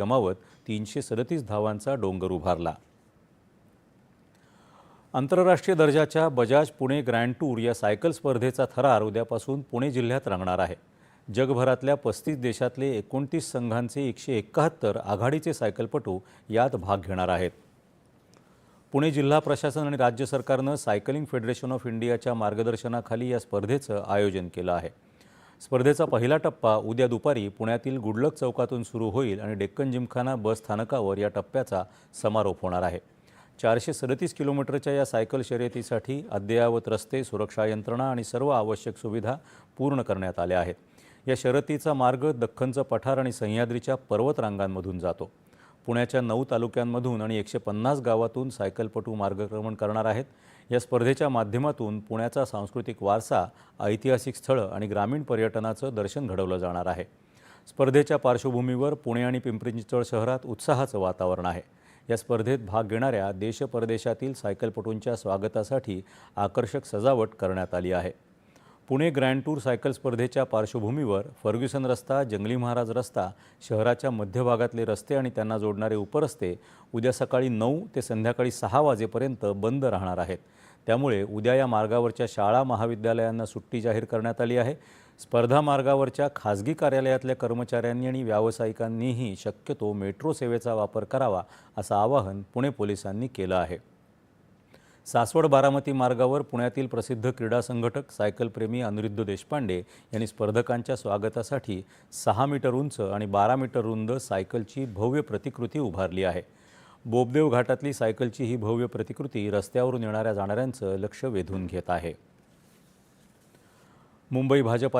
गमावत 337 धावांचा डोंगर उभारला। आंतरराष्ट्रीय दर्जाच्या बजाज पुणे ग्रँड टूर या सायकल स्पर्धेचा थरार उद्यापासून पुणे जिल्ह्यात रंगणार आहे। जगभरातल्या 35 देशातले 29 संघांचे 171 आघाडीचे सायकलपटू यात भाग घेणार आहेत। पुणे जिल्हा प्रशासन आणि राज्य सरकारनं सायकलिंग फेडरेशन ऑफ इंडियाच्या मार्गदर्शनाखाली या स्पर्धेचं आयोजन केलं आहे। स्पर्धेचा पहिला टप्पा उद्या दुपारी पुण्यातील गुडलक चौकातून सुरू होईल आणि डेक्कन जिमखाना बस स्थानकावर या टप्प्याचा समारोप होणार आहे। 437 किलोमीटरच्या या सायकल शर्यतीसाठी अद्ययावत रस्ते, सुरक्षा यंत्रणा आणि सर्व आवश्यक सुविधा पूर्ण करण्यात आल्या आहेत। या शर्यतीचा मार्ग दख्खनचं पठार आणि सह्याद्रीच्या पर्वतरांगांमधून जातो। पुण्याच्या 9 तालुक्यांमधून आणि 150 गावातून सायकलपटू मार्गक्रमण करणार आहेत। या स्पर्धेच्या माध्यमातून पुण्याचा सांस्कृतिक वारसा, ऐतिहासिक स्थळं आणि ग्रामीण पर्यटनाचं दर्शन घडवलं जाणार आहे। स्पर्धेच्या पार्श्वभूमीवर पुणे आणि पिंपरी चिंचवड शहरात उत्साहाचं वातावरण आहे। या स्पर्धेत भाग घेणाऱ्या देश परदेशातील सायकलपटूंच्या स्वागतासाठी आकर्षक सजावट करण्यात आली आहे। पुणे ग्रँड टूर सायकल स्पर्धेच्या पार्श्वभूमीवर फर्ग्युसन रस्ता, जंगली महाराज रस्ता, शहराच्या मध्यभागातले रस्ते आणि त्यांना जोडणारे उपरस्ते उद्या सकाळी 9 ते संध्याकाळी 6 वाजेपर्यंत बंद राहणार आहेत। त्यामुळे उद्या या मार्गावरच्या शाळा, महाविद्यालयांना सुट्टी जाहीर करण्यात आली आहे। स्पर्धा मार्गावरच्या खाजगी कार्यालयातल्या कर्मचाऱ्यांनी आणि व्यावसायिकांनीही शक्यतो मेट्रो सेवेचा वापर करावा असं आवाहन पुणे पोलिसांनी केलं आहे। सासवड-बारामती मार्गावर पुण्यातील प्रसिद्ध क्रीडा संघटक, सायकलप्रेमी अनिरुद्ध देशपांडे यांनी स्पर्धकांच्या स्वागतासाठी 6 मीटर उंच आणि 12 मीटर रुंद सायकलची भव्य प्रतिकृती उभारली आहे। बोबदेव घाटातली सायकलची ही भव्य प्रतिकृती रस्त्यावरून येणाऱ्या जाणाऱ्यांचं लक्ष वेधून घेत आहे। मुंबई भाजप